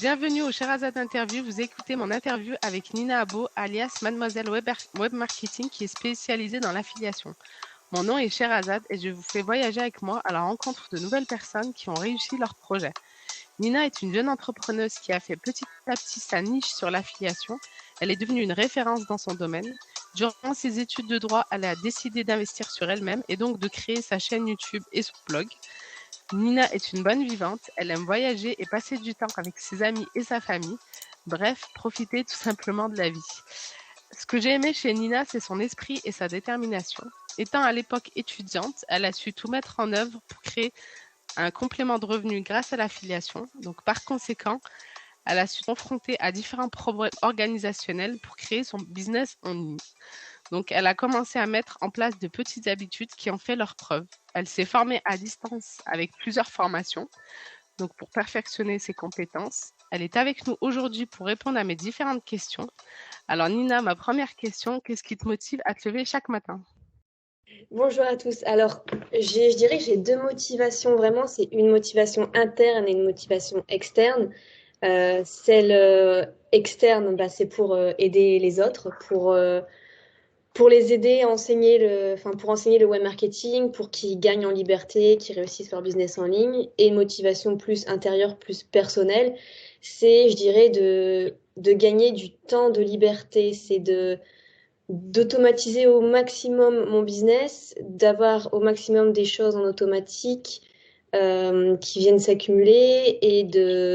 Bienvenue au Sherazade Interview. Vous écoutez mon interview avec Nina Abo, alias Mademoiselle Web Marketing, qui est spécialisée dans l'affiliation. Mon nom est Sherazade et je vous fais voyager avec moi à la rencontre de nouvelles personnes qui ont réussi leur projet. Nina est une jeune entrepreneuse qui a fait petit à petit sa niche sur l'affiliation. Elle est devenue une référence dans son domaine. Durant ses études de droit, elle a décidé d'investir sur elle-même et donc de créer sa chaîne YouTube et son blog. Nina est une bonne vivante, elle aime voyager et passer du temps avec ses amis et sa famille. Bref, profiter tout simplement de la vie. Ce que j'ai aimé chez Nina, c'est son esprit et sa détermination. Étant à l'époque étudiante, elle a su tout mettre en œuvre pour créer un complément de revenu grâce à l'affiliation. Donc, par conséquent, elle a su se confronter à différents problèmes organisationnels pour créer son business en ligne. Donc, elle a commencé à mettre en place de petites habitudes qui ont fait leurs preuves. Elle s'est formée à distance avec plusieurs formations, donc pour perfectionner ses compétences. Elle est avec nous aujourd'hui pour répondre à mes différentes questions. Alors Nina, ma première question, qu'est-ce qui te motive à te lever chaque matin? Bonjour à tous. Alors, je dirais que j'ai deux motivations vraiment. C'est une motivation interne et une motivation externe. Celle externe, bah, c'est pour aider les autres, pour les aider à enseigner pour enseigner le web marketing, pour qu'ils gagnent en liberté, qu'ils réussissent leur business en ligne. Et une motivation plus intérieure, plus personnelle, c'est, je dirais, de gagner du temps de liberté. C'est d'automatiser au maximum mon business, d'avoir au maximum des choses en automatique qui viennent s'accumuler et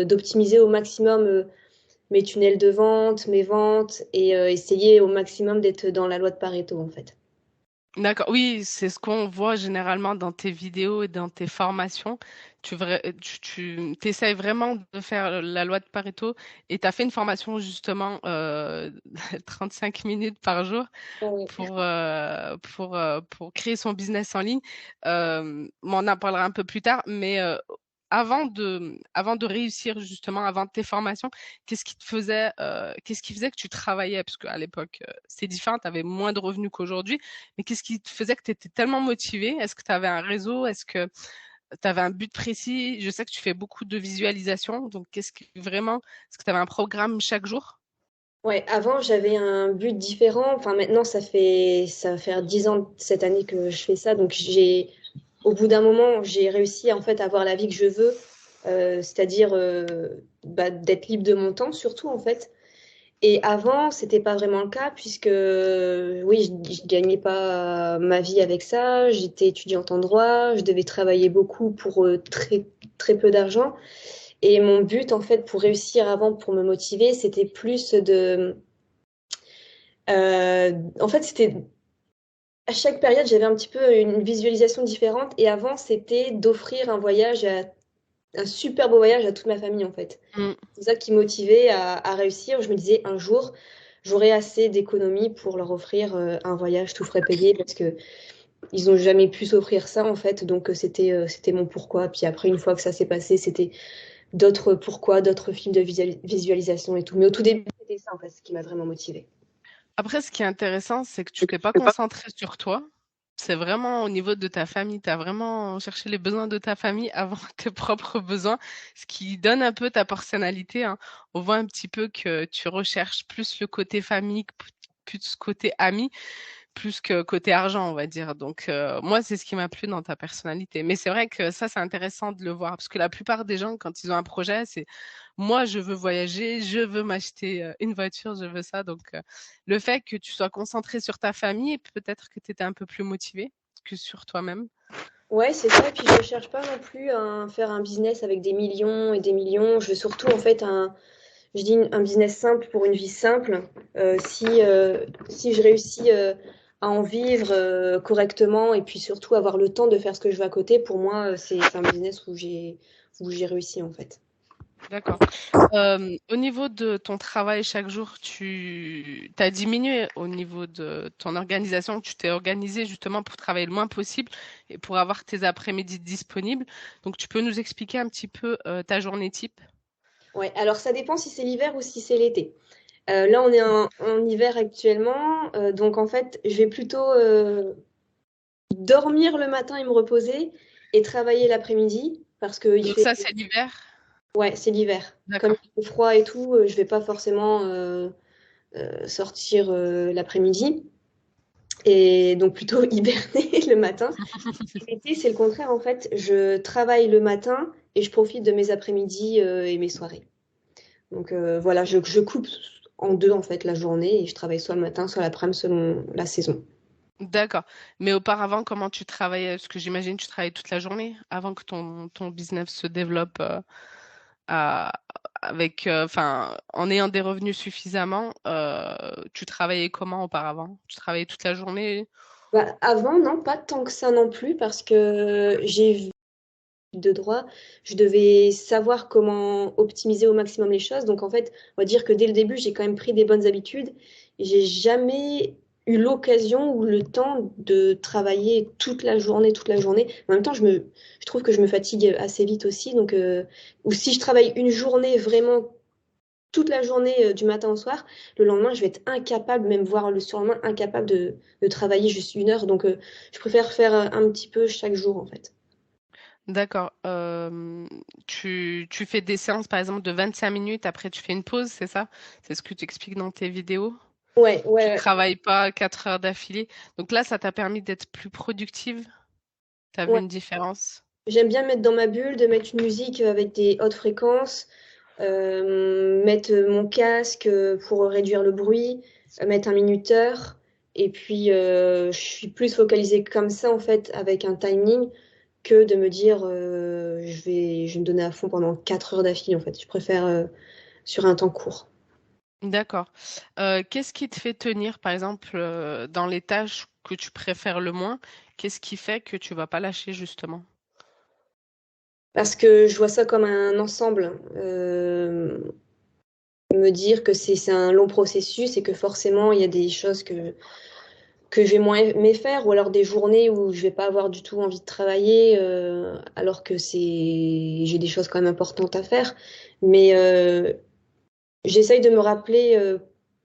d'optimiser au maximum mes tunnels de vente, mes ventes et essayer au maximum d'être dans la loi de Pareto en fait. D'accord, oui, c'est ce qu'on voit généralement dans tes vidéos et dans tes formations. Tu essayes vraiment de faire la loi de Pareto et tu as fait une formation justement 35 minutes par jour Oui. pour créer son business en ligne. On en parlera un peu plus tard, mais avant de réussir justement, avant tes formations, qu'est-ce qui faisait que tu travaillais? Parce qu'à l'époque, c'est différent, tu avais moins de revenus qu'aujourd'hui, mais qu'est-ce qui te faisait que tu étais tellement motivé? Est-ce que tu avais un réseau? Est-ce que tu avais un but précis? Je sais que tu fais beaucoup de visualisation, donc est-ce que tu avais un programme chaque jour? Ouais, avant j'avais un but différent. Enfin maintenant ça va faire 10 ans cette année que je fais ça. Donc au bout d'un moment j'ai réussi en fait à avoir la vie que je veux, c'est-à-dire bah, d'être libre de mon temps surtout en fait. Et avant c'était pas vraiment le cas puisque oui je gagnais pas ma vie avec ça. J'étais étudiante en droit, je devais travailler beaucoup pour très très peu d'argent. Et mon but en fait pour réussir avant, pour me motiver, c'était plus en fait, c'était à chaque période, j'avais un petit peu une visualisation différente. Et avant, c'était d'offrir un super beau voyage à toute ma famille, en fait. Mm. C'est ça qui me motivait à réussir. Je me disais, un jour, j'aurai assez d'économies pour leur offrir un voyage tout frais payé parce que ils ont jamais pu s'offrir ça, en fait. Donc, c'était mon pourquoi. Puis après, une fois que ça s'est passé, c'était d'autres pourquoi, d'autres films de visualisation et tout. Mais au tout début, c'était ça, en fait, ce qui m'a vraiment motivée. Après, ce qui est intéressant, c'est que tu t'es pas concentré sur toi. C'est vraiment au niveau de ta famille. Tu as vraiment cherché les besoins de ta famille avant tes propres besoins, ce qui donne un peu ta personnalité, hein. On voit un petit peu que tu recherches plus le côté famille, plus côté ami, plus que côté argent, on va dire. Donc, moi, c'est ce qui m'a plu dans ta personnalité. Mais c'est vrai que ça, c'est intéressant de le voir, parce que la plupart des gens, quand ils ont un projet, c'est moi, je veux voyager, je veux m'acheter une voiture, je veux ça. Donc, le fait que tu sois concentré sur ta famille, peut-être que tu étais un peu plus motivé que sur toi-même. Ouais, c'est ça. Et puis, je cherche pas non plus à faire un business avec des millions et des millions. Je veux surtout, en fait, je dis un business simple pour une vie simple. Si je réussis à en vivre correctement et puis surtout avoir le temps de faire ce que je veux à côté, pour moi, c'est un business où j'ai réussi, en fait. D'accord. Au niveau de ton travail chaque jour, tu as diminué au niveau de ton organisation. Tu t'es organisé justement pour travailler le moins possible et pour avoir tes après-midi disponibles. Donc, tu peux nous expliquer un petit peu ta journée type? Ouais, alors ça dépend si c'est l'hiver ou si c'est l'été. Là, on est en hiver actuellement, donc en fait, je vais plutôt dormir le matin et me reposer et travailler l'après-midi parce qu'il Donc fait ça, c'est l'hiver. Ouais, c'est l'hiver. Comme D'accord. il fait froid et tout, je vais pas forcément sortir l'après-midi et donc plutôt hiberner le matin. L'été, c'est le contraire en fait. Je travaille le matin et je profite de mes après-midi et mes soirées. Donc voilà, je coupe en deux en fait la journée et je travaille soit le matin, soit l'après-midi selon la saison. D'accord. Mais auparavant, comment tu travaillais? Parce que j'imagine que tu travaillais toute la journée avant que ton business se développe à- avec, enfin, en ayant des revenus suffisamment. Tu travaillais comment auparavant? Tu travaillais toute la journée? Bah, avant, non, pas tant que ça non plus parce que j'ai vu de droit, je devais savoir comment optimiser au maximum les choses. Donc en fait, on va dire que dès le début, j'ai quand même pris des bonnes habitudes. J'ai jamais eu l'occasion ou le temps de travailler toute la journée, toute la journée. En même temps, je trouve que je me fatigue assez vite aussi. Donc, ou si je travaille une journée vraiment toute la journée du matin au soir, le lendemain, je vais être incapable, même voire le surlendemain, incapable de travailler juste une heure. Donc, je préfère faire un petit peu chaque jour en fait. D'accord. Tu fais des séances, par exemple, de 25 minutes, après tu fais une pause, c'est ça? C'est ce que tu expliques dans tes vidéos? Ouais, ouais, Tu ouais. travailles pas 4 heures d'affilée. Donc là, ça t'a permis d'être plus productive? T'as vu Ouais. une différence? J'aime bien mettre dans ma bulle, de mettre une musique avec des hautes fréquences, mettre mon casque pour réduire le bruit, mettre un minuteur. Et puis, je suis plus focalisée comme ça, en fait, avec un timing, que de me dire, je vais me donner à fond pendant 4 heures d'affilée, en fait. Je préfère sur un temps court. D'accord. Qu'est-ce qui te fait tenir, par exemple, dans les tâches que tu préfères le moins? Qu'est-ce qui fait que tu vas pas lâcher, justement? Parce que je vois ça comme un ensemble. Me dire que c'est un long processus et que forcément, il y a des choses que je vais moins aimer faire, ou alors des journées où je vais pas avoir du tout envie de travailler, alors que j'ai des choses quand même importantes à faire. Mais j'essaye de me rappeler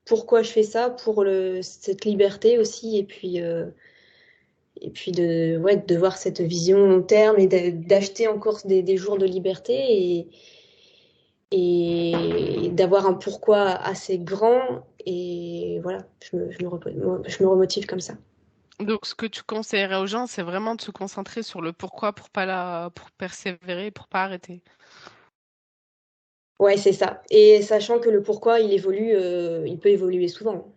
pourquoi je fais ça, pour cette liberté aussi, et puis de, ouais, de voir cette vision long terme et d'acheter encore des jours de liberté et d'avoir un pourquoi assez grand. Et voilà, je me remotive comme ça. Donc, ce que tu conseillerais aux gens, c'est vraiment de se concentrer sur le pourquoi pour persévérer, pour pas arrêter. Ouais, c'est ça. Et sachant que le pourquoi, il peut évoluer souvent.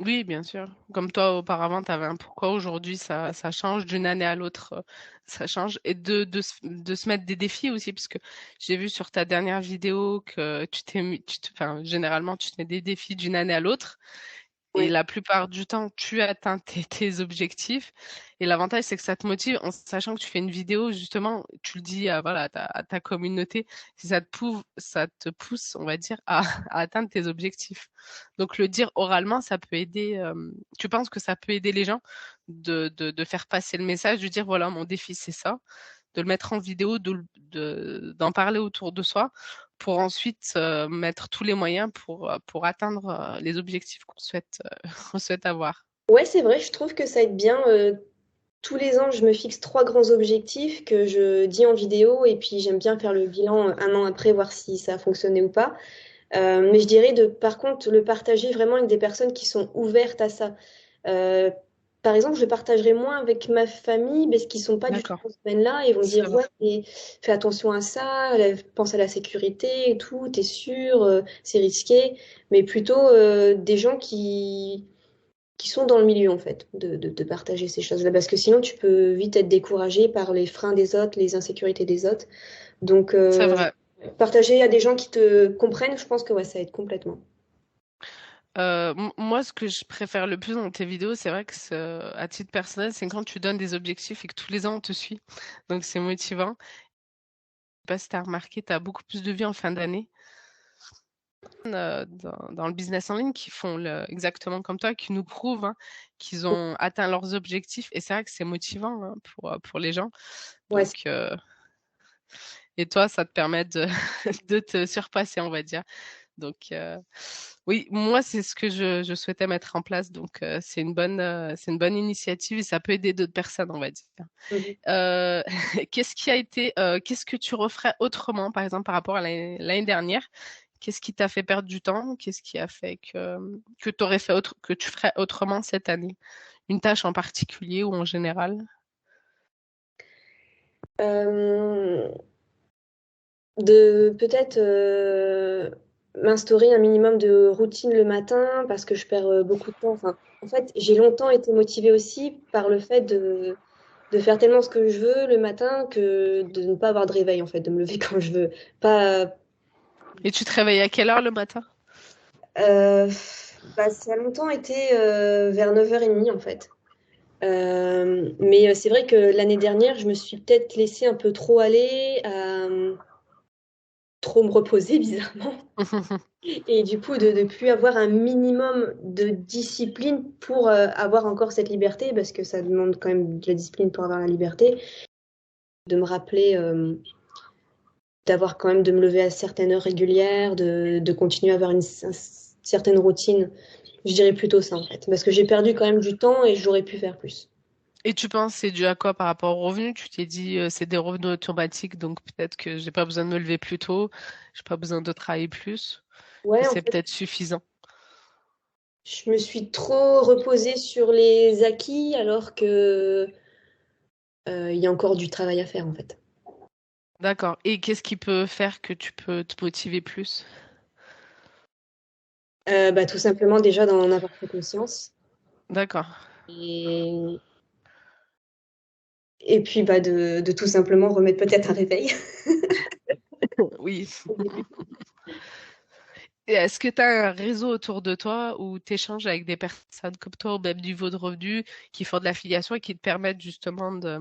Oui, bien sûr. Comme toi, auparavant, tu avais un pourquoi. Aujourd'hui, ça change d'une année à l'autre. Ça change. Et de se mettre des défis aussi, parce que j'ai vu sur ta dernière vidéo que enfin, généralement, tu te mets des défis d'une année à l'autre. Et Ouais. la plupart du temps, tu atteins tes objectifs. Et l'avantage, c'est que ça te motive en sachant que tu fais une vidéo, justement, tu le dis voilà, à ta communauté, si ça te pousse, on va dire, à atteindre tes objectifs. Donc, le dire oralement, ça peut aider. Tu penses que ça peut aider les gens de faire passer le message, de dire, voilà, mon défi, c'est ça, de le mettre en vidéo, d'en parler autour de soi pour ensuite mettre tous les moyens pour atteindre les objectifs qu'on souhaite avoir. Ouais, c'est vrai, je trouve que ça aide bien. Tous les ans, je me fixe trois grands objectifs que je dis en vidéo et puis j'aime bien faire le bilan un an après, voir si ça a fonctionné ou pas. Mais je dirais par contre, le partager vraiment avec des personnes qui sont ouvertes à ça. Euh, Par exemple, je le partagerai moins avec ma famille parce qu'ils sont pas du tout D'accord, dans ce domaine-là. Ils vont me c'est dire, vrai. ouais, fais attention à ça, pense à la sécurité et tout, t'es sûr, c'est risqué. Mais plutôt des gens qui sont dans le milieu, en fait, de partager ces choses-là. Parce que sinon, tu peux vite être découragé par les freins des autres, les insécurités des autres. Donc, C'est vrai. partager à des gens qui te comprennent, je pense que ouais, ça aide complètement. Moi, ce que je préfère le plus dans tes vidéos, c'est vrai que à titre personnel, c'est quand tu donnes des objectifs et que tous les ans on te suit. Donc c'est motivant. Je sais pas si tu as remarqué, tu as beaucoup plus de vie en fin d'année. Dans le business en ligne qui font exactement comme toi, qui nous prouvent qu'ils ont atteint leurs objectifs. Et c'est vrai que c'est motivant pour les gens. Ouais, Donc, et toi, ça te permet de te surpasser, on va dire. Donc, Oui, moi, c'est ce que je souhaitais mettre en place. Donc, c'est une bonne initiative et ça peut aider d'autres personnes, on va dire. Mhm. Euh, qu'est-ce que tu referais autrement, par exemple, par rapport à l'année dernière? Qu'est-ce qui t'a fait perdre du temps? Qu'est-ce qui a fait que t'aurais fait que tu ferais autrement cette année? Une tâche en particulier ou en général? Euh, de peut-être m'instaurer un minimum de routine le matin parce que je perds beaucoup de temps. Enfin, en fait, j'ai longtemps été motivée aussi par le fait de faire tellement ce que je veux le matin que de ne pas avoir de réveil, en fait, de me lever quand je veux. Pas, Et tu te réveilles à quelle heure le matin? euh, bah, ça a longtemps été vers 9h30, en fait. Mais c'est vrai que l'année dernière, je me suis peut-être laissée un peu trop aller, à trop me reposer, bizarrement. Et du coup, de ne plus avoir un minimum de discipline pour avoir encore cette liberté, parce que ça demande quand même de la discipline pour avoir la liberté, de me rappeler d'avoir quand même de me lever à certaines heures régulières, de continuer à avoir certaine routine. Je dirais plutôt ça en fait, parce que j'ai perdu quand même du temps et j'aurais pu faire plus. Et tu penses c'est dû à quoi par rapport aux revenus? Tu t'es dit c'est des revenus automatiques, donc peut-être que j'ai pas besoin de me lever plus tôt, j'ai pas besoin de travailler plus, que Ouais, en c'est fait, peut-être suffisant. je me suis trop reposée sur les acquis alors que il y a encore du travail à faire en fait. D'accord. Et qu'est-ce qui peut faire que tu peux te motiver plus? Bah, tout simplement déjà d'en avoir pris conscience. D'accord. Et Et puis bah, de tout simplement remettre peut-être un réveil Oui. au début. Et est-ce que tu as un réseau autour de toi où tu échanges avec des personnes comme toi au même niveau de revenus qui font de l'affiliation et qui te permettent justement de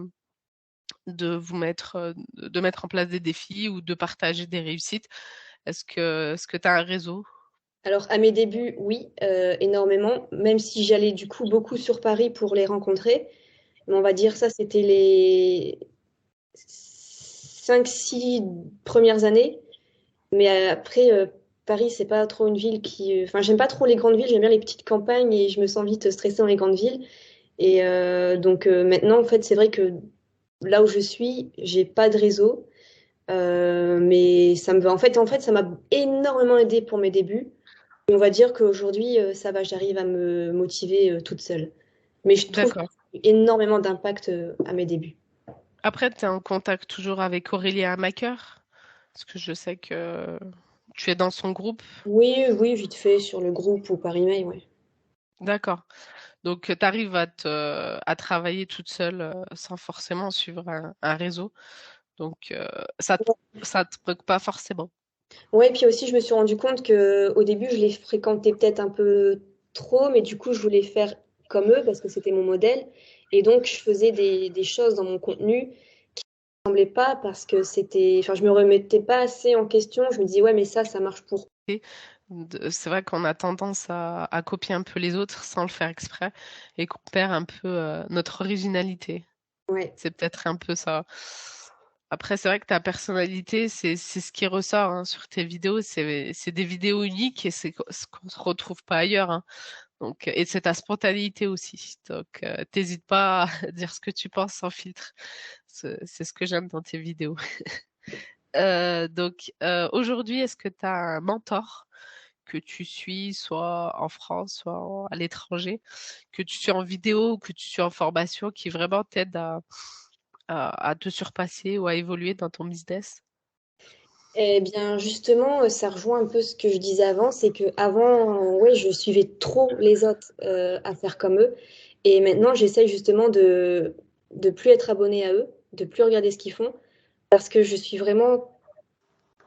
de mettre en place des défis ou de partager des réussites? Est-ce que tu as un réseau? Alors à mes débuts, oui, énormément, même si j'allais du coup beaucoup sur Paris pour les rencontrer. Mais on va dire ça, c'était les 5, 6 premières années. Mais après, Paris, c'est pas trop une ville qui... Enfin, j'aime pas trop les grandes villes, j'aime bien les petites campagnes et je me sens vite stressée dans les grandes villes. Et donc maintenant, en fait, c'est vrai que là où je suis, j'ai pas de réseau. Mais ça me va. En fait, ça m'a énormément aidé pour mes débuts. Et on va dire qu'aujourd'hui, ça va, j'arrive à me motiver toute seule. Mais je trouve que D'accord. ça a eu énormément d'impact à mes débuts. Après, tu es en contact toujours avec Aurélia Maker? Parce que je sais que tu es dans son groupe. Oui, oui, vite fait sur le groupe ou par email, ouais. D'accord. Donc, tu arrives à travailler toute seule sans forcément suivre un réseau. Donc, ça te bloque pas forcément. Ouais, puis aussi, je me suis rendu compte que au début, je les fréquentais peut-être un peu trop, mais du coup, je voulais faire comme eux parce que c'était mon modèle. Et donc, je faisais des choses dans mon contenu semblait pas parce que c'était, enfin, je me remettais pas assez en question. Je me disais, ouais, mais ça marche pour. C'est vrai qu'on a tendance à copier un peu les autres sans le faire exprès et qu'on perd un peu notre originalité. Ouais. C'est peut-être un peu ça. Après, c'est vrai que ta personnalité, c'est ce qui ressort hein, sur tes vidéos. C'est des vidéos uniques et c'est ce qu'on se retrouve pas ailleurs. Hein. Donc, et c'est ta spontanéité aussi. Donc, t'hésites pas à dire ce que tu penses sans filtre. C'est ce que j'aime dans tes vidéos. Aujourd'hui, est-ce que tu as un mentor que tu suis, soit en France, soit à l'étranger, que tu suis en vidéo ou que tu suis en formation, qui vraiment t'aide à te surpasser ou à évoluer dans ton business? Eh bien, justement, ça rejoint un peu ce que je disais avant, c'est que avant, ouais, je suivais trop les autres à faire comme eux, et maintenant, j'essaye justement de plus être abonnée à eux, de plus regarder ce qu'ils font, parce que je suis vraiment,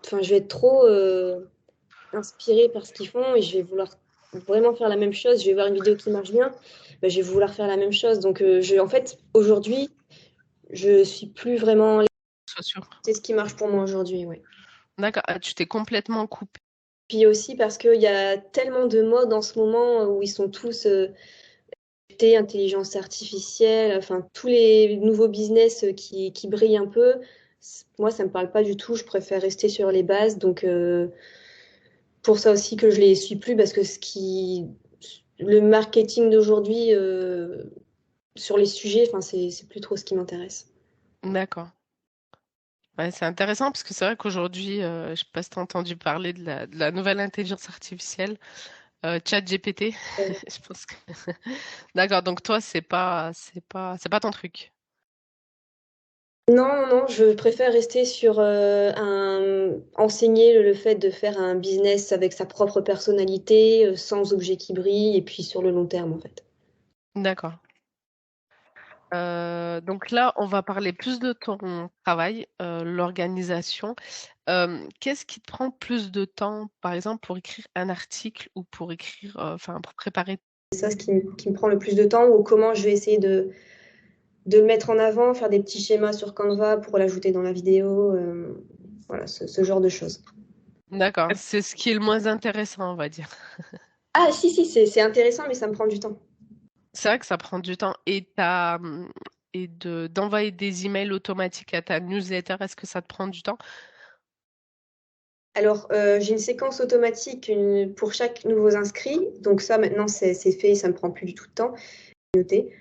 enfin, je vais être trop inspirée par ce qu'ils font et je vais vouloir vraiment faire la même chose. Je vais voir une vidéo qui marche bien, ben, je vais vouloir faire la même chose. Donc, en fait, aujourd'hui, je suis plus vraiment. Sois sûr. C'est ce qui marche pour moi aujourd'hui, ouais. D'accord. Ah, tu t'es complètement coupé. Puis aussi parce qu'il y a tellement de modes en ce moment où ils sont tous intelligence artificielle, enfin tous les nouveaux business qui brillent un peu. Moi, ça me parle pas du tout. Je préfère rester sur les bases. Donc, pour ça aussi que je les suis plus parce que le marketing d'aujourd'hui sur les sujets, enfin, c'est plus trop ce qui m'intéresse. D'accord. Ouais, c'est intéressant parce que c'est vrai qu'aujourd'hui, je sais pas si tu as entendu parler de la nouvelle intelligence artificielle, ChatGPT. Euh, Je pense que... D'accord, donc toi, c'est pas ton truc. Non, non, je préfère rester sur enseigner le fait de faire un business avec sa propre personnalité, sans objet qui brille, et puis sur le long terme, en fait. D'accord. Donc là, on va parler plus de ton travail, l'organisation. Qu'est-ce qui te prend plus de temps, par exemple, pour écrire un article ou pour écrire, enfin, pour préparer? C'est ça qui me prend le plus de temps, ou comment je vais essayer de le mettre en avant, faire des petits schémas sur Canva pour l'ajouter dans la vidéo, voilà, ce genre de choses. D'accord, c'est ce qui est le moins intéressant, on va dire. Ah, si, si, c'est intéressant, mais ça me prend du temps. C'est vrai que ça prend du temps. D'envoyer des emails automatiques à ta newsletter, est-ce que ça te prend du temps? Alors, j'ai une séquence automatique pour chaque nouveau inscrit. Donc ça, maintenant, c'est fait, ça me prend plus du tout de temps. Noté.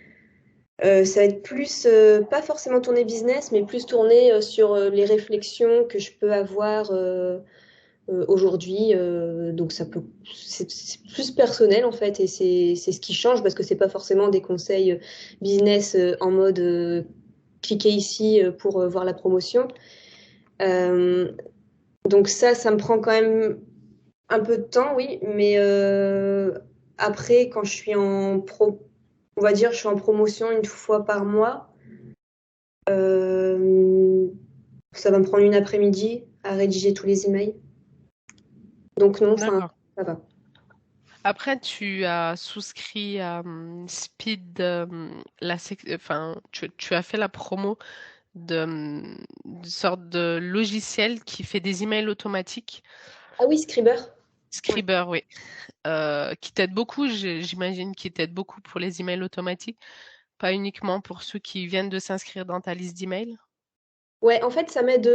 Ça va être plus, pas forcément tourné business, mais plus tourné sur les réflexions que je peux avoir aujourd'hui. Donc c'est plus personnel en fait, et c'est ce qui change parce que c'est pas forcément des conseils business en mode cliquez ici pour voir la promotion. Euh, donc ça me prend quand même un peu de temps, oui, mais après, quand je suis on va dire, je suis en promotion une fois par mois. Euh, Ça va me prendre une après-midi à rédiger tous les emails. Donc non, enfin, D'accord. ça va. Après, tu as souscrit à Speed, enfin, tu as fait la promo d'une sorte de logiciel qui fait des emails automatiques. Ah oui, Scriber. Ouais. Scriber, oui. Qui t'aide beaucoup, j'imagine, qui t'aide beaucoup pour les emails automatiques, pas uniquement pour ceux qui viennent de s'inscrire dans ta liste d'emails. Ouais, en fait, ça m'aide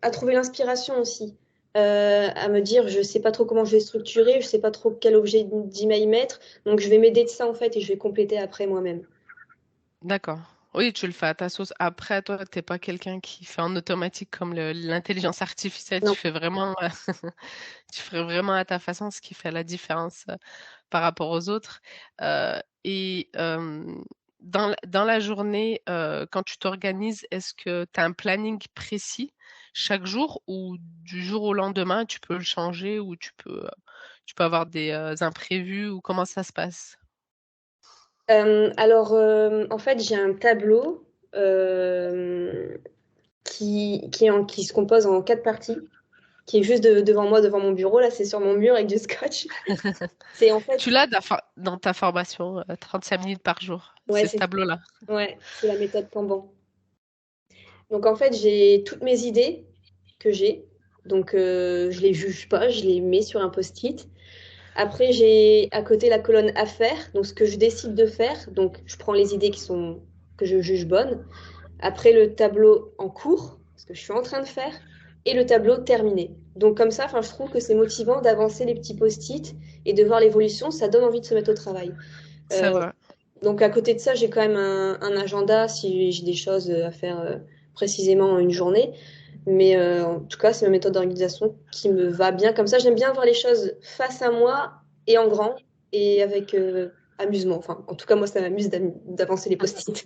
à trouver l'inspiration aussi. À me dire, je sais pas trop comment je vais structurer, je sais pas trop quel objet d'email mettre. Donc, je vais m'aider de ça, en fait, et je vais compléter après moi-même. D'accord. Oui, tu le fais à ta sauce. Après, toi, t'es pas quelqu'un qui fait en automatique comme l'intelligence artificielle. Non. Tu fais vraiment, tu ferais vraiment à ta façon, ce qui fait la différence par rapport aux autres. Et dans la journée, quand tu t'organises, est-ce que tu as un planning précis chaque jour ou du jour au lendemain, tu peux le changer ou tu peux avoir des imprévus ou comment ça se passe? Alors, en fait, j'ai un tableau euh, qui se compose en 4 parties, qui est juste devant moi, devant mon bureau. Là, c'est sur mon mur avec du scotch. C'est en fait, Tu l'as dans ta formation, 35 minutes par jour, ouais, c'est ce tableau-là. c'est la méthode Kanban. Donc, en fait, j'ai toutes mes idées que j'ai. Donc, je les juge pas, je les mets sur un post-it. Après, j'ai à côté la colonne à faire, donc ce que je décide de faire. Donc, je prends les idées que je juge bonnes. Après, le tableau en cours, ce que je suis en train de faire, et le tableau terminé. Donc, comme ça, enfin, je trouve que c'est motivant d'avancer les petits post-it et de voir l'évolution. Ça donne envie de se mettre au travail. C'est Euh, vrai. donc, à côté de ça, j'ai quand même un agenda si j'ai des choses à faire précisément en une journée. Mais en tout cas, c'est ma méthode d'organisation qui me va bien comme ça. J'aime bien voir les choses face à moi et en grand et avec amusement. Enfin, en tout cas, moi, ça m'amuse d'avancer les post-it.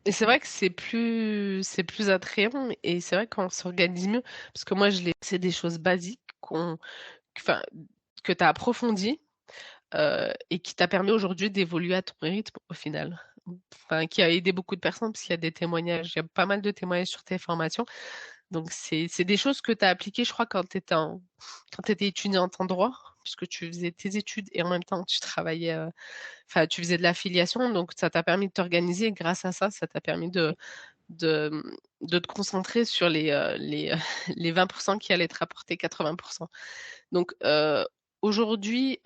Et c'est vrai que c'est plus attrayant et c'est vrai qu'on s'organise mieux parce que moi, c'est des choses basiques enfin, que tu as approfondies et qui t'a permis aujourd'hui d'évoluer à ton rythme au final. Enfin, qui a aidé beaucoup de personnes parce qu'il y a des témoignages, il y a pas mal de témoignages sur tes formations. Donc, c'est des choses que tu as appliquées, je crois, quand tu étais étudiante en droit, puisque tu faisais tes études et en même temps, tu travaillais, enfin, tu faisais de l'affiliation. Donc, ça t'a permis de t'organiser. Grâce à ça, ça t'a permis de, de te concentrer sur les 20% qui allaient te rapporter 80%. Donc, aujourd'hui,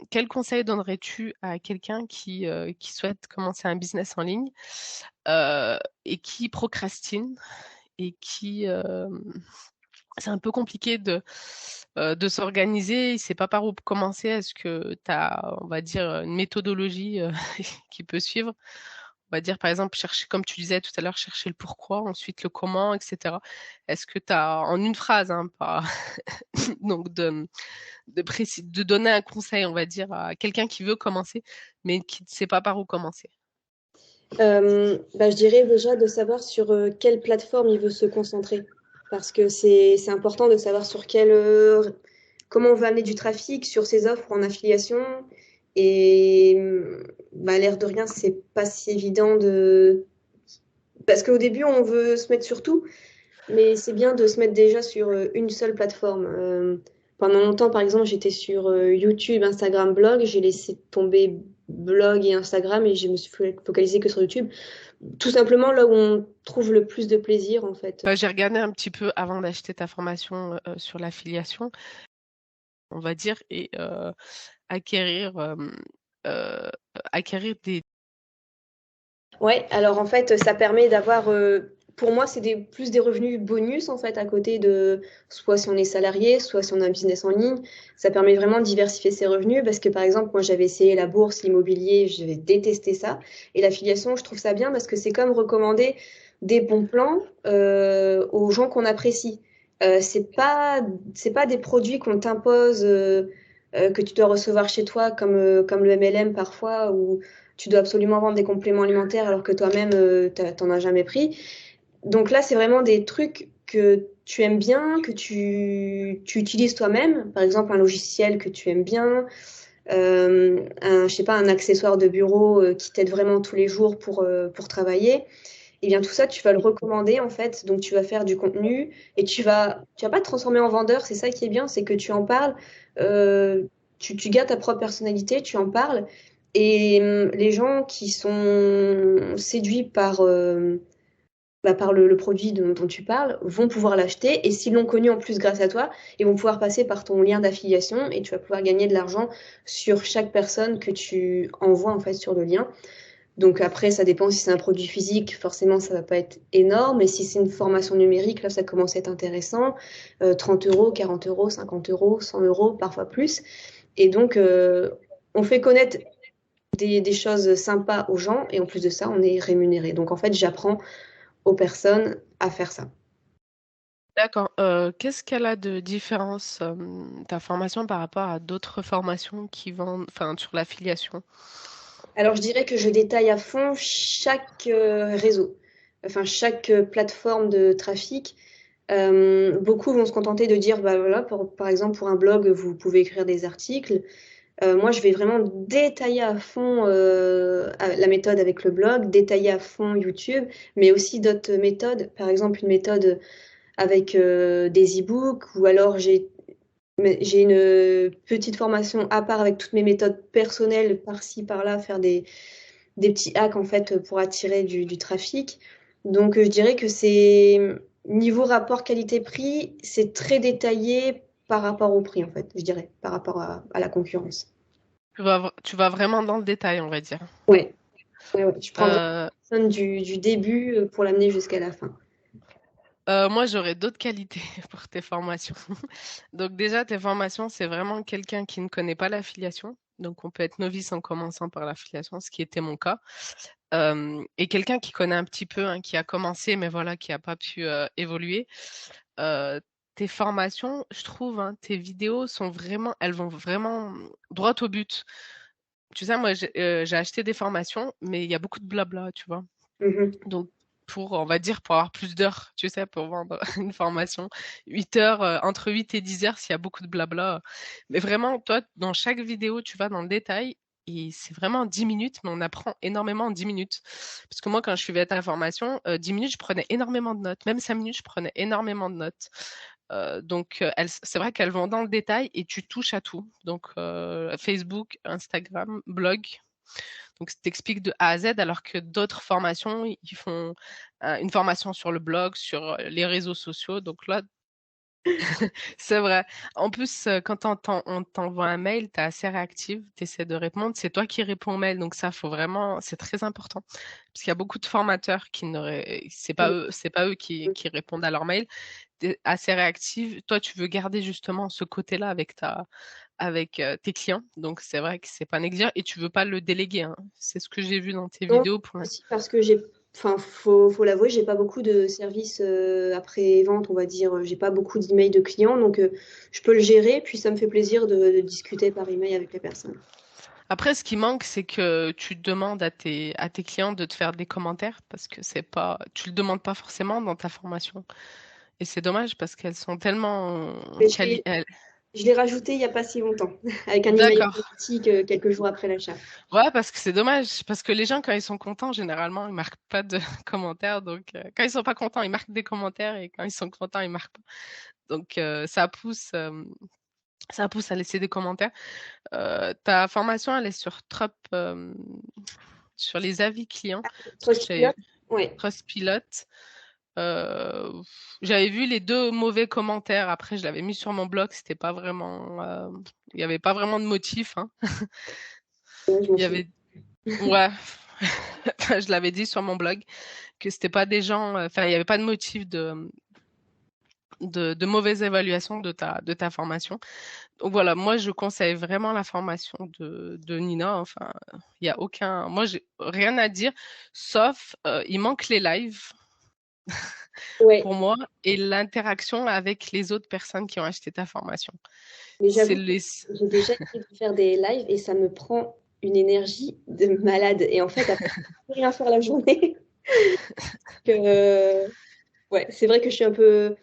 quel conseil donnerais-tu à quelqu'un qui souhaite commencer un business en ligne et qui procrastine et c'est un peu compliqué de s'organiser. Il ne sait pas par où commencer. Est-ce que tu as, on va dire, une méthodologie qu'il peut suivre? On va dire, par exemple, chercher, comme tu disais tout à l'heure, chercher le pourquoi, ensuite le comment, etc. Est-ce que tu as, en une phrase, hein, pas, donc de donner un conseil, on va dire, à quelqu'un qui veut commencer, mais qui ne sait pas par où commencer? Bah, je dirais déjà de savoir sur quelle plateforme il veut se concentrer. Parce que c'est important de savoir sur comment on veut amener du trafic sur ses offres en affiliation. Et bah, l'air de rien, c'est pas si évident de. Parce qu'au début, on veut se mettre sur tout, mais c'est bien de se mettre déjà sur une seule plateforme. Pendant longtemps, par exemple, j'étais sur YouTube, Instagram, blog. J'ai laissé tomber blog et Instagram et je me suis focalisée que sur YouTube. Tout simplement là où on trouve le plus de plaisir, en fait. Bah, j'ai regardé un petit peu avant d'acheter ta formation sur l'affiliation, on va dire, et acquérir, euh, acquérir des... Ouais, alors en fait, ça permet d'avoir, pour moi, c'est plus des revenus bonus en fait à côté de, soit si on est salarié, soit si on a un business en ligne. Ça permet vraiment de diversifier ses revenus parce que par exemple, moi j'avais essayé la bourse, l'immobilier, j'avais détesté ça. Et l'affiliation, je trouve ça bien parce que c'est comme recommander des bons plans aux gens qu'on apprécie. C'est pas des produits qu'on t'impose, que tu dois recevoir chez toi comme le MLM parfois ou tu dois absolument vendre des compléments alimentaires alors que toi-même, t'en as jamais pris. Donc là, c'est vraiment des trucs que tu aimes bien, que tu utilises toi-même. Par exemple, un logiciel que tu aimes bien, je sais pas, un accessoire de bureau qui t'aide vraiment tous les jours pour travailler. Et bien tout ça, tu vas le recommander en fait. Donc tu vas faire du contenu et tu vas pas te transformer en vendeur. C'est ça qui est bien, c'est que tu en parles, euh, tu gardes ta propre personnalité, tu en parles. Et les gens qui sont séduits par le produit dont tu parles vont pouvoir l'acheter. Et s'ils l'ont connu en plus grâce à toi, ils vont pouvoir passer par ton lien d'affiliation et tu vas pouvoir gagner de l'argent sur chaque personne que tu envoies en fait sur le lien. Donc après, ça dépend si c'est un produit physique, forcément, ça va pas être énorme. Et si c'est une formation numérique, là, ça commence à être intéressant. 30 euros, 40 euros, 50 euros, 100 euros, parfois plus. Et donc, on fait connaître des choses sympas aux gens et en plus de ça, on est rémunéré. Donc en fait, j'apprends aux personnes à faire ça. D'accord. Qu'est-ce qu'elle a de différence, ta formation, par rapport à d'autres formations qui vendent, enfin, sur l'affiliation? Alors, je dirais que je détaille à fond chaque réseau, enfin chaque plateforme de trafic. Beaucoup vont se contenter de dire, bah voilà, par exemple, pour un blog, vous pouvez écrire des articles. Moi, je vais vraiment détailler à fond la méthode avec le blog, détailler à fond YouTube, mais aussi d'autres méthodes. Par exemple, une méthode avec des e-books, ou alors j'ai une petite formation à part avec toutes mes méthodes personnelles, par-ci, par-là, faire des petits hacks en fait pour attirer du trafic. Donc, je dirais que c'est niveau rapport qualité-prix, c'est très détaillé par rapport au prix en fait, je dirais, par rapport à la concurrence. Tu vas vraiment dans le détail, on va dire. Ouais, ouais. Je prends vraiment Euh, la personne du début pour l'amener jusqu'à la fin. Moi, j'aurais d'autres qualités pour tes formations. Donc déjà, tes formations, c'est vraiment quelqu'un qui ne connaît pas l'affiliation. Donc on peut être novice en commençant par l'affiliation, ce qui était mon cas. Et quelqu'un qui connaît un petit peu, hein, qui a commencé, mais voilà, qui n'a pas pu évoluer. Euh, Tes formations, je trouve, hein, tes vidéos sont vraiment, elles vont vraiment droit au but. Tu sais, moi, j'ai acheté des formations, mais il y a beaucoup de blabla, tu vois. Mhm. Donc, on va dire, pour avoir plus d'heures, tu sais, pour vendre une formation, 8 heures, entre 8 et 10 heures, s'il y a beaucoup de blabla. Mais vraiment, toi, dans chaque vidéo, tu vas dans le détail et c'est vraiment 10 minutes, mais on apprend énormément en 10 minutes. Parce que moi, quand je suivais ta formation, 10 minutes, je prenais énormément de notes. Même 5 minutes, je prenais énormément de notes. Donc, c'est vrai qu'elles vont dans le détail et tu touches à tout. Donc, Facebook, Instagram, blog. Donc, t'expliques de A à Z, alors que d'autres formations, ils font une formation sur le blog, sur les réseaux sociaux. Donc là, C'est vrai. En plus, quand on t'envoie un mail, tu es assez réactive, tu essaies de répondre. C'est toi qui réponds au mail, donc ça, faut vraiment, c'est très important. Parce qu'il y a beaucoup de formateurs qui n'auraient, c'est pas eux qui répondent à leur mail. Tu es assez réactive. Toi, tu veux garder justement ce côté-là avec tes clients. Donc, c'est vrai que c'est pas négligeable et tu veux pas le déléguer, hein. C'est ce que j'ai vu dans tes Non, vidéos pour l'instant. aussi parce que enfin, faut l'avouer, j'ai pas beaucoup de services après-vente, on va dire. J'ai pas beaucoup d'emails de clients, donc je peux le gérer, puis ça me fait plaisir de discuter par email avec les personnes. Après, ce qui manque, c'est que tu demandes à tes clients de te faire des commentaires parce que c'est pas, tu le demandes pas forcément dans ta formation. Et c'est dommage parce qu'elles sont tellement Mais quali... je l'ai rajouté il y a pas si longtemps, avec un email D'accord. automatique quelques jours après l'achat. Ouais, parce que c'est dommage. Parce que les gens, quand ils sont contents, généralement, ils marquent pas de commentaires. Donc, quand ils sont pas contents, ils marquent des commentaires. Et quand ils sont contents, ils marquent pas. Donc, ça pousse à laisser des commentaires. Ta formation, elle est sur Trop, sur les avis clients. Parce que Trustpilot? Ouais. Trustpilot. Euh, J'avais vu les deux mauvais commentaires. Après, je l'avais mis sur mon blog. C'était pas vraiment, il y avait pas vraiment de motif, hein. Ouais, je m'en Il y souviens. avait, ouais. Je l'avais dit sur mon blog que c'était pas des gens, enfin, il y avait pas de motif de mauvaise évaluation de ta formation. Donc voilà, moi, je conseille vraiment la formation de Nina. Enfin, il y a aucun, moi, j'ai rien à dire, sauf, il manque les lives Ouais, pour moi et l'interaction avec les autres personnes qui ont acheté ta formation. mais C'est j'avoue que les... j'ai déjà essayé de faire des lives et ça me prend une énergie de malade. Et en fait, après, je peux plus rien faire la journée. Que, ouais, c'est vrai que je suis un peu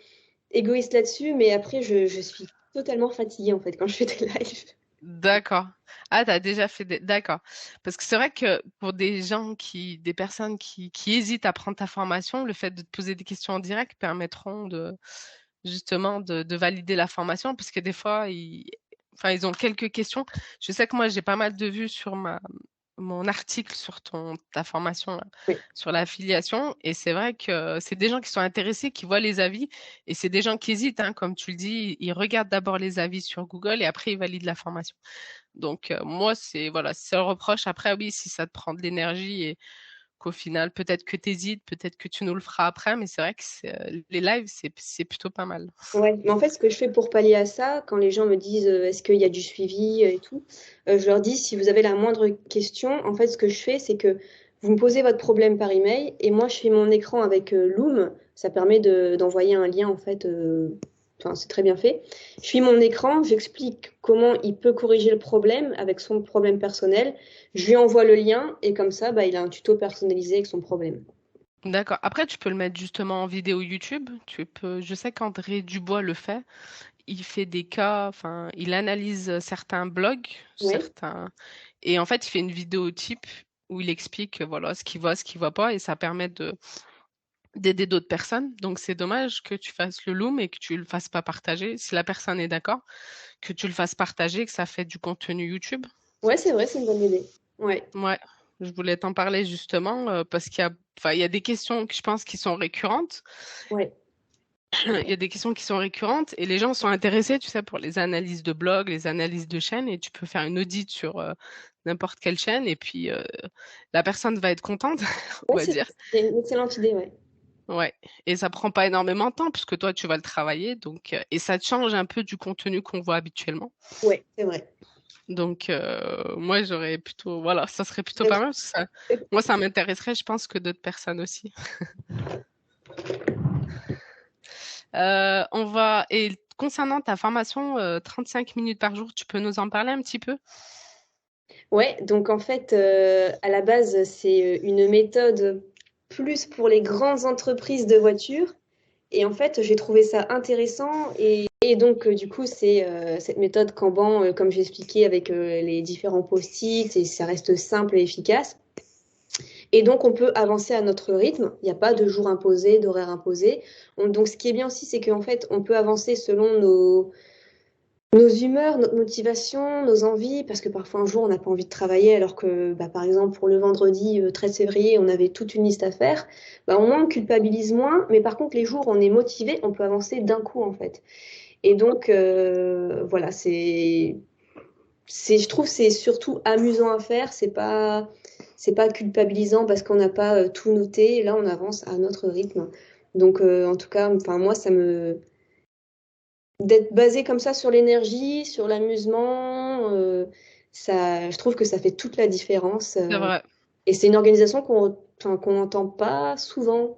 égoïste là-dessus, mais après, je suis totalement fatiguée en fait quand je fais des lives. D'accord. Ah, t'as déjà fait des... D'accord. Parce que c'est vrai que pour des gens des personnes qui hésitent à prendre ta formation, le fait de te poser des questions en direct permettront justement, de valider la formation, parce que des fois, enfin, ils ont quelques questions. Je sais que moi, j'ai pas mal de vues sur mon article sur ta formation là, Oui, sur l'affiliation, et c'est vrai que c'est des gens qui sont intéressés, qui voient les avis, et c'est des gens qui hésitent, hein, comme tu le dis, ils regardent d'abord les avis sur Google et après ils valident la formation. Donc moi, c'est voilà, c'est le reproche. Après, oui, si ça te prend de l'énergie et qu'au final, peut-être que tu hésites, peut-être que tu nous le feras après, mais c'est vrai que les lives, c'est plutôt pas mal. ouais. Mais en fait, ce que je fais pour pallier à ça, quand les gens me disent est-ce qu'il y a du suivi et tout, je leur dis si vous avez la moindre question, en fait, ce que je fais, c'est que vous me posez votre problème par email et moi, je fais mon écran avec Loom. Ça permet d'envoyer un lien, en fait. Enfin, c'est très bien fait. Je suis mon écran, j'explique comment il peut corriger le problème avec son problème personnel. Je lui envoie le lien et comme ça, bah, il a un tuto personnalisé avec son problème. D'accord. Après, tu peux le mettre justement en vidéo YouTube. Tu peux, je sais qu'André Dubois le fait. Il fait des cas, enfin, il analyse certains blogs, Oui, certains, et en fait, il fait une vidéo type où il explique, voilà, ce qu'il voit pas, et ça permet d'aider d'autres personnes. Donc, c'est dommage que tu fasses le loom et que tu le fasses pas partager. Si la personne est d'accord, que tu le fasses partager, que ça fait du contenu YouTube. ouais, c'est vrai, c'est une bonne idée. Ouais. Ouais, je voulais t'en parler justement parce enfin, il y a des questions que je pense qui sont récurrentes. Ouais. Il y a des questions qui sont récurrentes et les gens sont intéressés, tu sais, pour les analyses de blog, les analyses de chaînes et tu peux faire une audit sur n'importe quelle chaîne et puis la personne va être contente, on Ouais, va dire. c'est une excellente idée, ouais. Ouais. Et ça prend pas énormément de temps puisque toi, tu vas le travailler donc et ça te change un peu du contenu qu'on voit habituellement. Ouais, c'est vrai. Donc, moi, j'aurais plutôt, voilà, ça serait plutôt pas mal parce que moi, ça m'intéresserait, je pense que d'autres personnes aussi. Et concernant ta formation, 35 minutes par jour, tu peux nous en parler un petit peu? Ouais, donc en fait, à la base, c'est une méthode plus pour les grandes entreprises de voitures. Et en fait, j'ai trouvé ça intéressant. Et donc, du coup, c'est cette méthode Kanban, comme j'ai expliqué, avec les différents post-it, et ça reste simple et efficace. Et donc, on peut avancer à notre rythme. Il n'y a pas de jour imposé, d'horaire imposé. Donc, ce qui est bien aussi, c'est qu'en fait, on peut avancer selon nos humeurs, notre motivation, nos envies, parce que parfois un jour on n'a pas envie de travailler alors que bah, par exemple pour le vendredi 13 février on avait toute une liste à faire, bah, au moins on culpabilise moins, mais par contre les jours où on est motivé, on peut avancer d'un coup en fait. Et donc voilà, je trouve que c'est surtout amusant à faire, c'est pas culpabilisant parce qu'on n'a pas tout noté, là on avance à notre rythme. Donc en tout cas, enfin moi ça me d'être basé comme ça sur l'énergie, sur l'amusement, ça, je trouve que ça fait toute la différence. C'est vrai, Et c'est une organisation enfin, qu'on n'entend pas souvent,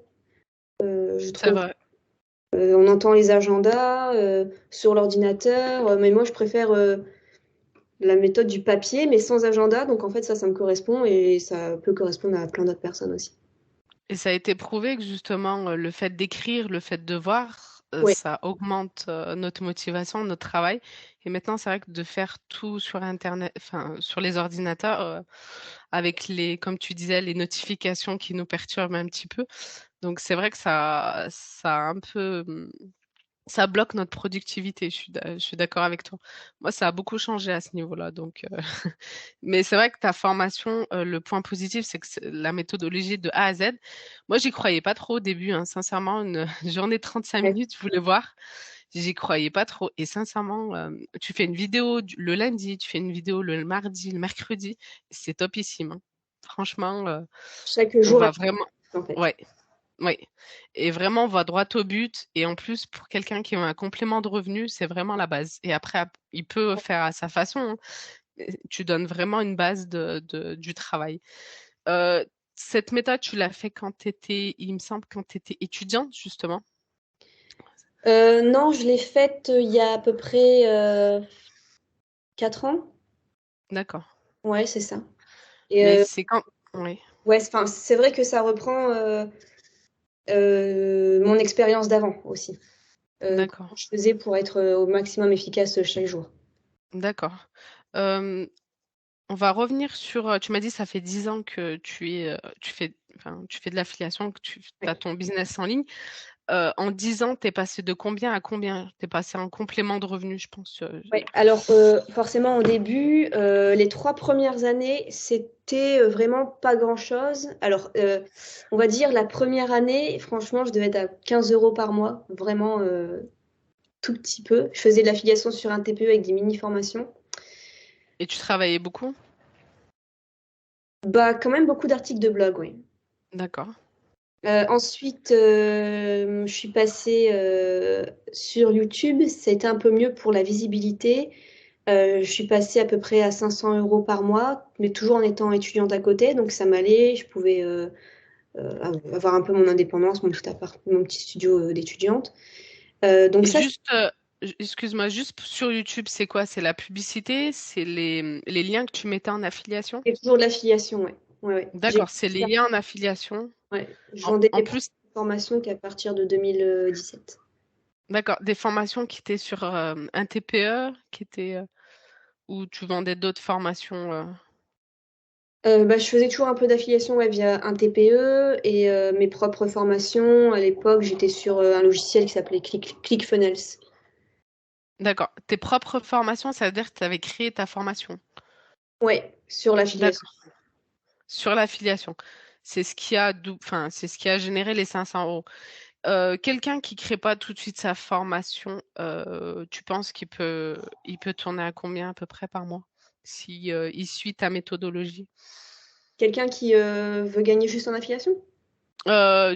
je c'est trouve. vrai. On entend les agendas sur l'ordinateur, mais moi je préfère la méthode du papier, mais sans agenda. Donc en fait, ça me correspond et ça peut correspondre à plein d'autres personnes aussi. Et ça a été prouvé que justement, le fait d'écrire, le fait de voir, Oui, ça augmente notre motivation, notre travail. Et maintenant, c'est vrai que de faire tout sur Internet, enfin, sur les ordinateurs, avec les, comme tu disais, les notifications qui nous perturbent un petit peu. Donc, c'est vrai que ça a un peu, ça bloque notre productivité. Je suis d'accord avec toi. Moi, ça a beaucoup changé à ce niveau-là. Donc, mais c'est vrai que ta formation, le point positif, c'est que la méthodologie de A à Z, moi, j'y croyais pas trop au début, hein. Sincèrement, une journée de 35 ouais. minutes, je voulais voir, j'y croyais pas trop. Et sincèrement, tu fais une vidéo le lundi, tu fais une vidéo le mardi, le mercredi, c'est topissime, hein. Franchement, Chaque on jour, va vraiment, en fait. ouais, ouais. Et vraiment, on va droit au but. Et en plus, pour quelqu'un qui a un complément de revenu, c'est vraiment la base. Et après, il peut faire à sa façon, hein. Tu donnes vraiment une base du travail. Euh, cette méthode, tu l'as fait quand tu étais, il me semble, quand tu étais étudiante, justement. Non, je l'ai faite il y a à peu près 4 ans. D'accord. Ouais, c'est ça. Et Mais c'est quand... Oui, ouais, enfin, c'est vrai que ça reprend mon expérience d'avant aussi. d'accord. Comment je faisais pour être au maximum efficace chaque jour. D'accord. Euh, on va revenir sur... tu m'as dit, ça fait 10 ans que tu fais de l'affiliation, que tu Ouais. as ton business en ligne. En 10 ans, tu es passé de combien à combien? Tu es passé en complément de revenus, je pense. Ouais. Alors, forcément, au début, les 3 premières années, c'était vraiment pas grand-chose. Alors, on va dire la première année, franchement, je devais être à 15 euros par mois, vraiment tout petit peu. Je faisais de l'affiliation sur un TPE avec des mini-formations. Et tu travaillais beaucoup? Bah, quand même beaucoup d'articles de blog, oui. D'accord. Ensuite, je suis passée sur YouTube. C'était un peu mieux pour la visibilité. Je suis passée à peu près à 500 euros par mois, mais toujours en étant étudiante à côté. Donc ça m'allait. Je pouvais avoir un peu mon indépendance, mon petit appart, mon petit studio d'étudiante. Donc Et ça, juste, excuse-moi, juste sur YouTube, c'est quoi? C'est la publicité? C'est les liens que tu mettais en affiliation? c'est toujours de l'affiliation, ouais. Ouais, ouais. D'accord, c'est les liens en affiliation. Ouais. Je En, vendais en des plus, formations qu'à partir de 2017. d'accord, des formations qui étaient sur un TPE, où tu vendais d'autres formations. Bah, je faisais toujours un peu d'affiliation ouais, via un TPE et mes propres formations. À l'époque, j'étais sur un logiciel qui s'appelait ClickFunnels. D'accord, tes propres formations, ça veut dire que tu avais créé ta formation. Ouais, sur l'affiliation. D'accord, sur l'affiliation. C'est ce qui a généré les 500 euros. Quelqu'un qui crée pas tout de suite sa formation, tu penses il peut tourner à combien à peu près par mois si il suit ta méthodologie? Quelqu'un qui veut gagner juste en affiliation?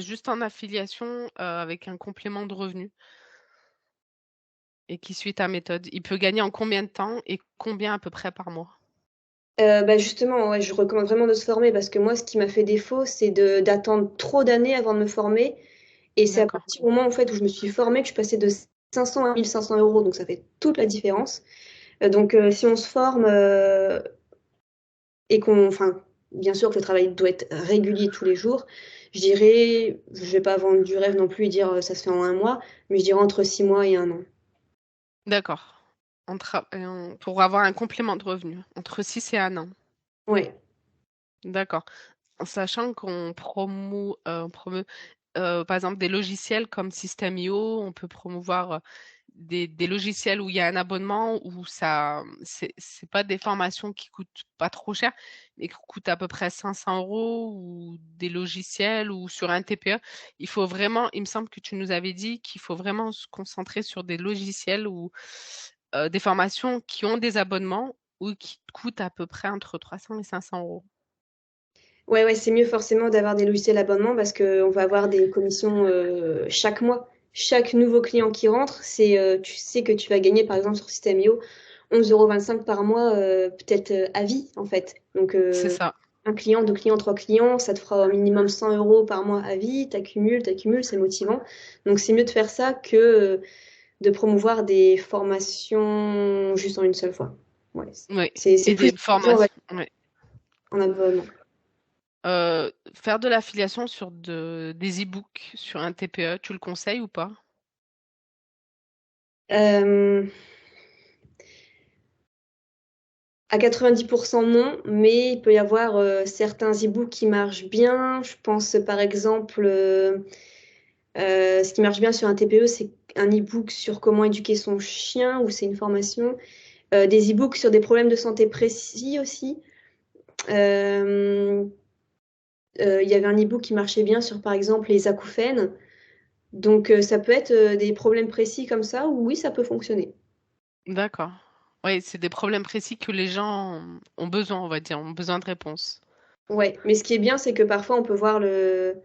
Juste en affiliation avec un complément de revenu et qui suit ta méthode. Il peut gagner en combien de temps et combien à peu près par mois? Bah justement, ouais, je recommande vraiment de se former parce que moi, ce qui m'a fait défaut, c'est d'attendre trop d'années avant de me former. Et c'est à D'accord. partir du moment en fait, où je me suis formée que je passais de 500 à 1500 euros. Donc ça fait toute la différence. Donc si on se forme et enfin, bien sûr que le travail doit être régulier tous les jours. Je dirais, je vais pas vendre du rêve non plus et dire ça se fait en un mois, mais je dirais entre 6 mois et un an. D'accord. Pour avoir un complément de revenu entre 6 et 1 an. Ouais. D'accord. En sachant on promeut par exemple des logiciels comme System.io, on peut promouvoir. des logiciels où il y a un abonnement où ça, c'est pas des formations qui coûtent pas trop cher, mais qui coûtent à peu près 500 € ou des logiciels ou sur un TPE. Il faut vraiment, il me semble que tu nous avais dit qu'il faut vraiment se concentrer sur des logiciels ou des formations qui ont des abonnements ou qui coûtent à peu près entre 300 et 500 €. Ouais, ouais, c'est mieux forcément d'avoir des logiciels d'abonnement parce qu'on va avoir des commissions chaque mois. Chaque nouveau client qui rentre, tu sais que tu vas gagner, par exemple, sur System.io, 11,25 € par mois, peut-être à vie, en fait. Donc, C'est ça. un client, deux clients, trois clients, ça te fera au minimum 100 € par mois à vie. T'accumules, c'est motivant. Donc, c'est mieux de faire ça que de promouvoir des formations juste en une seule fois. Ouais, Oui. c'est Et plus des on va formations. dire, Oui. en abonnement. Faire de l'affiliation sur des e-books sur un TPE, tu le conseilles ou pas? Euh, À 90% non, mais il peut y avoir certains e-books qui marchent bien. Je pense par exemple, ce qui marche bien sur un TPE, c'est un e-book sur comment éduquer son chien, ou c'est une formation. Des e-books sur des problèmes de santé précis aussi. Euh, il y avait un e-book qui marchait bien sur par exemple les acouphènes. Donc ça peut être des problèmes précis comme ça, où oui, ça peut fonctionner. D'accord. Oui, c'est des problèmes précis que les gens ont besoin, on va dire, ont besoin de réponses. Ouais, mais ce qui est bien, c'est que parfois on peut voir le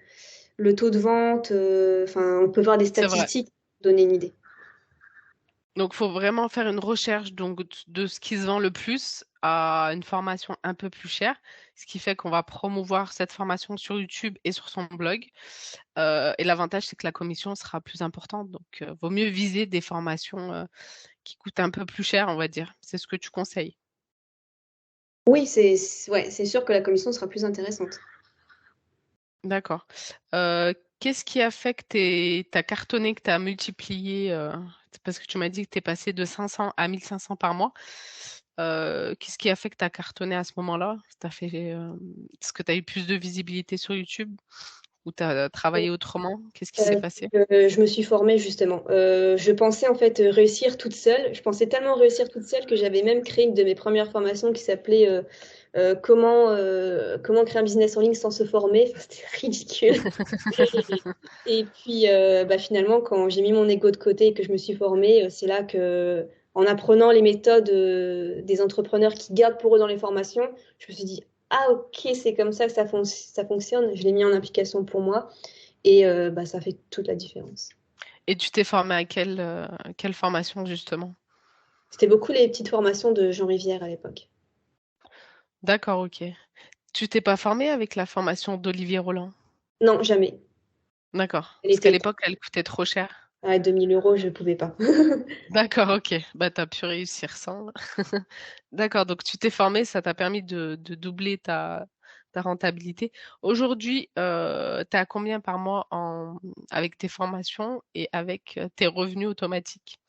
taux de vente, enfin, on peut voir des C'est vrai. statistiques, donner une idée. Donc, il faut vraiment faire une recherche donc, de ce qui se vend le plus à une formation un peu plus chère, ce qui fait qu'on va promouvoir cette formation sur YouTube et sur son blog. Et l'avantage, c'est que la commission sera plus importante. Donc, vaut mieux viser des formations qui coûtent un peu plus cher, on va dire. C'est ce que tu conseilles. Oui, ouais, c'est sûr que la commission sera plus intéressante. D'accord. Qu'est-ce qui a fait que t'as cartonné, que tu as multiplié, parce que tu m'as dit que tu es passé de 500 à 1500 par mois. Qu'est-ce qui a fait que tu as cartonné à ce moment-là? Est-ce que tu as eu plus de visibilité sur YouTube ou tu as travaillé autrement? Qu'est-ce qui s'est passé? Je me suis formée justement. Je pensais en fait réussir toute seule. Je pensais tellement réussir toute seule que j'avais même créé une de mes premières formations qui s'appelait comment créer un business en ligne sans se former. Enfin, c'était ridicule. Et puis bah, finalement, quand j'ai mis mon ego de côté et que je me suis formée, c'est là que, en apprenant les méthodes des entrepreneurs qui gardent pour eux dans les formations, je me suis dit, ah ok, c'est comme ça que ça fonctionne. Je l'ai mis en application pour moi et bah, ça fait toute la différence. Et tu t'es formé à quelle formation justement? C'était beaucoup les petites formations de Jean Rivière à l'époque. D'accord, ok. Tu t'es pas formé avec la formation d'Olivier Roland? Non, jamais. D'accord. Elle Parce qu'à était l'époque, elle coûtait trop cher. à 2 000 €, je ne pouvais pas. D'accord, ok. Bah, t'as pu réussir sans. D'accord, donc tu t'es formé, ça t'a permis de doubler ta rentabilité. Aujourd'hui, t'es à combien par mois avec tes formations et avec tes revenus automatiques?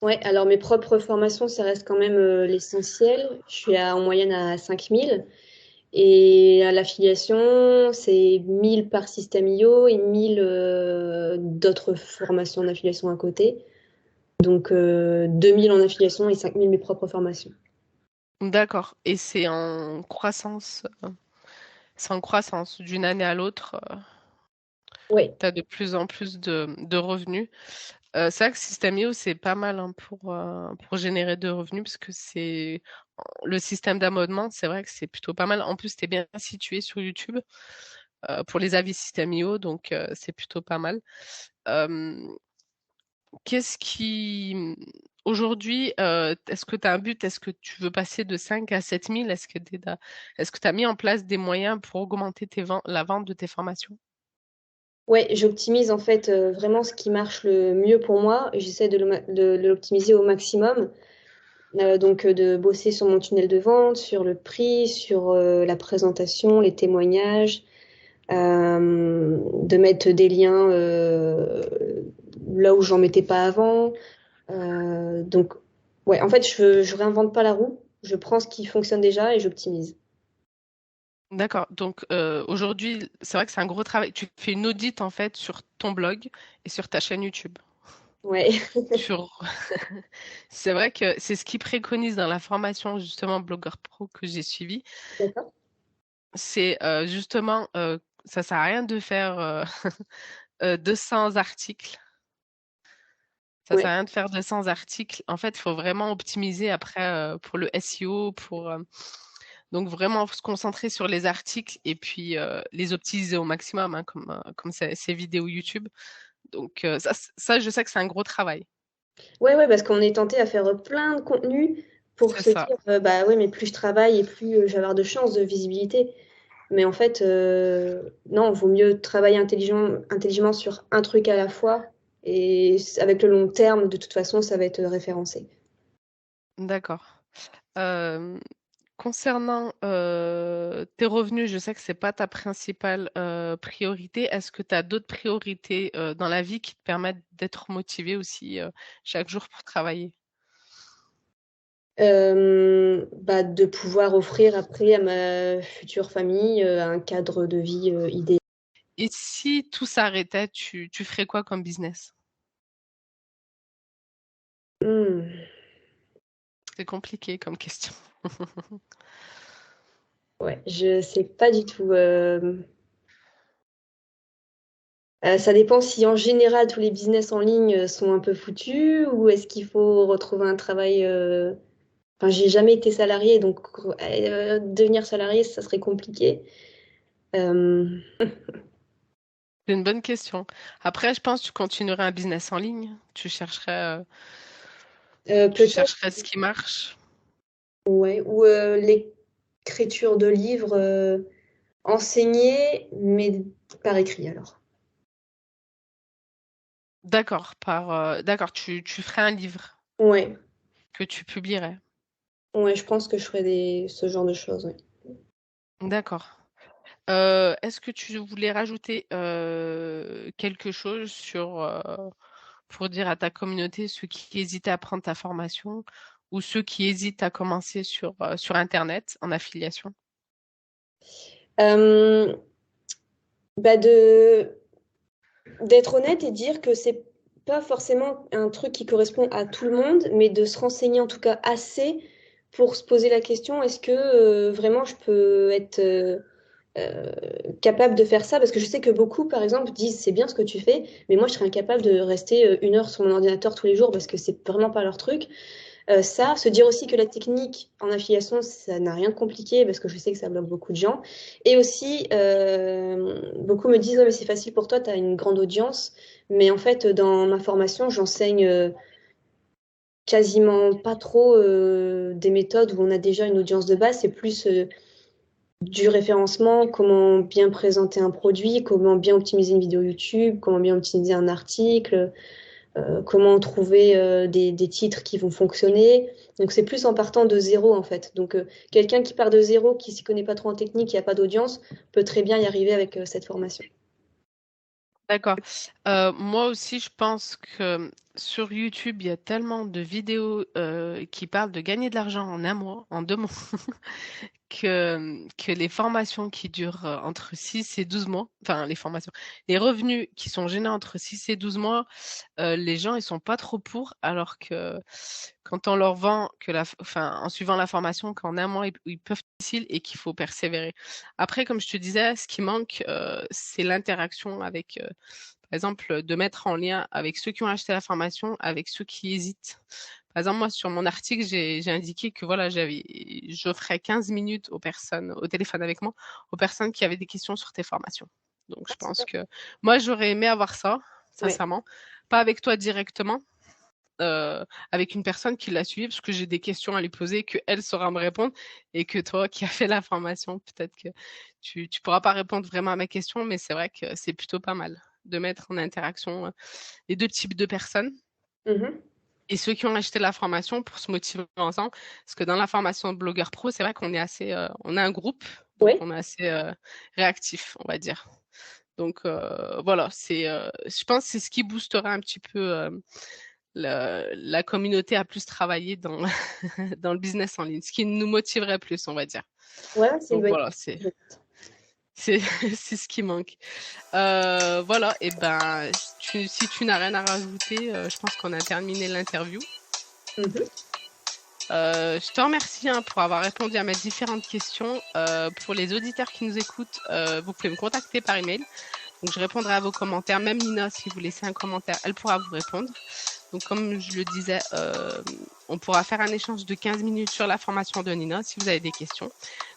Ouais, alors mes propres formations, ça reste quand même l'essentiel. Je suis en moyenne à 5 000. Et à l'affiliation, c'est 1 000 par System.io et 1 000 d'autres formations d'affiliation à côté. Donc 2 000 en affiliation et 5 000 mes propres formations. D'accord. Et c'est en croissance d'une année à l'autre. Oui, Tu as de plus en plus de revenus. C'est vrai que System.io, c'est pas mal hein, pour générer de revenus parce que c'est le système d'abonnement, c'est vrai que c'est plutôt pas mal. En plus, tu es bien situé sur YouTube pour les avis System.io, donc c'est plutôt pas mal. Euh, qu'est-ce qui. Aujourd'hui, est-ce que tu as un but? Est-ce que tu veux passer de 5 à 7 000? Est-ce que tu as mis en place des moyens pour augmenter la vente de tes formations? ouais, j'optimise en fait vraiment ce qui marche le mieux pour moi. J'essaie de l'optimiser au maximum. Donc de bosser sur mon tunnel de vente, sur le prix, sur la présentation, les témoignages, de mettre des liens là où j'en mettais pas avant. Donc, ouais, en fait, je réinvente pas la roue. Je prends ce qui fonctionne déjà et j'optimise. D'accord. Donc aujourd'hui, c'est vrai que c'est un gros travail. Tu fais une audite en fait sur ton blog et sur ta chaîne YouTube. Ouais, sur c'est vrai que c'est ce qu'ils préconisent dans la formation justement Blogueur Pro que j'ai suivie. d'accord. C'est justement, ça sert à rien de faire 200 articles. Ça sert Ouais. à rien de faire 200 articles. En fait, il faut vraiment optimiser après pour le SEO, donc vraiment se concentrer sur les articles et puis les optimiser au maximum, hein, comme ces vidéos YouTube. Donc ça, je sais que c'est un gros travail. Ouais, ouais, parce qu'on est tenté à faire plein de contenu pour C'est se ça. dire, bah ouais, mais plus je travaille et plus je vais avoir de chances de visibilité. Mais en fait, non, vaut mieux travailler intelligemment sur un truc à la fois. Et avec le long terme, de toute façon, ça va être référencé. D'accord. Euh, Concernant tes revenus, je sais que c'est pas ta principale priorité. Est-ce que tu as d'autres priorités dans la vie qui te permettent d'être motivé aussi chaque jour pour travailler? Bah, de pouvoir offrir après à ma future famille un cadre de vie idéal. Et si tout s'arrêtait, tu ferais quoi comme business? Hmm, C'est compliqué comme question. ouais, je sais pas du tout. Ça dépend si en général tous les business en ligne sont un peu foutus ou est-ce qu'il faut retrouver un travail. Enfin, j'ai jamais été salarié, donc devenir salarié, ça serait compliqué. Euh, C'est une bonne question. Après, je pense que tu continuerais un business en ligne. Tu peut-être, chercherais ce qui marche. ouais. Ou l'écriture de livres enseignés, mais par écrit alors. D'accord, d'accord, tu ferais un livre Ouais, que tu publierais. ouais, je pense que je ferais ce genre de choses. Ouais. D'accord. Est-ce que tu voulais rajouter quelque chose pour dire à ta communauté, ceux qui hésitent à prendre ta formation ou ceux qui hésitent à commencer sur Internet en affiliation? Euh, bah d'être honnête et dire que c'est pas forcément un truc qui correspond à tout le monde, mais de se renseigner en tout cas assez pour se poser la question, est-ce que vraiment je peux être euh, capable de faire ça? Parce que je sais que beaucoup, par exemple, disent c'est bien ce que tu fais, mais moi je serais incapable de rester 1 heure sur mon ordinateur tous les jours parce que c'est vraiment pas leur truc. Ça, se dire aussi que la technique en affiliation, ça n'a rien de compliqué parce que je sais que ça bloque beaucoup de gens. Et aussi, beaucoup me disent, ouais, mais c'est facile pour toi, tu as une grande audience. Mais en fait, dans ma formation, j'enseigne quasiment pas trop des méthodes où on a déjà une audience de base. C'est plus du référencement, comment bien présenter un produit, comment bien optimiser une vidéo YouTube, comment bien optimiser un article, comment trouver des titres qui vont fonctionner. Donc c'est plus en partant de zéro en fait. Donc quelqu'un qui part de zéro, qui s'y connaît pas trop en technique, qui a pas d'audience, peut très bien y arriver avec cette formation. D'accord. Moi aussi, je pense que sur YouTube, il y a tellement de vidéos qui parlent de gagner de l'argent en un mois, en 2 mois, que les formations qui durent entre 6 et 12 mois, enfin les formations, les revenus qui sont générés entre 6 et 12 mois, les gens ils sont pas trop pour, alors que quand on leur vend enfin en suivant la formation qu'en un mois ils peuvent être difficiles et qu'il faut persévérer. Après, comme je te disais, ce qui manque, c'est l'interaction avec, par exemple, de mettre en lien avec ceux qui ont acheté la formation, avec ceux qui hésitent. Par exemple, moi, sur mon article, j'ai indiqué que voilà, j'offrais 15 minutes aux personnes au téléphone avec moi, aux personnes qui avaient des questions sur tes formations. Donc, je pense que moi, j'aurais aimé avoir ça, Ouais. sincèrement. Pas avec toi directement, avec une personne qui l'a suivi, parce que j'ai des questions à lui poser, que elle saura me répondre, et que toi, qui as fait la formation, peut-être que tu pourras pas répondre vraiment à mes questions, mais c'est vrai que c'est plutôt pas mal de mettre en interaction les deux types de personnes Mhm. et ceux qui ont acheté la formation pour se motiver ensemble. Parce que dans la formation Blogueur Pro, c'est vrai qu'on est on a un groupe, donc Ouais. on est assez réactif, on va dire. Donc voilà, je pense que c'est ce qui boostera un petit peu la communauté à plus travailler dans, dans le business en ligne, ce qui nous motiverait plus, on va dire. Ouais, c'est une Donc bonne voilà, c'est idée. C'est c'est ce qui manque. Voilà, et ben, si tu n'as rien à rajouter, je pense qu'on a terminé l'interview. Mhm. Je te remercie pour avoir répondu à mes différentes questions. Pour les auditeurs qui nous écoutent, vous pouvez me contacter par email. Donc, je répondrai à vos commentaires. Même Nina, si vous laissez un commentaire, elle pourra vous répondre. Donc, comme je le disais, on pourra faire un échange de 15 minutes sur la formation de Nina si vous avez des questions.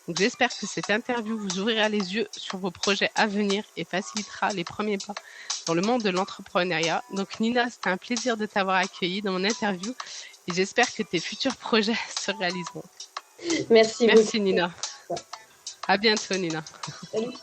Donc, j'espère que cette interview vous ouvrira les yeux sur vos projets à venir et facilitera les premiers pas dans le monde de l'entrepreneuriat. Donc, Nina, c'était un plaisir de t'avoir accueilli dans mon interview et j'espère que tes futurs projets se réaliseront. Merci beaucoup. Merci, Nina. À bientôt, Nina. Salut.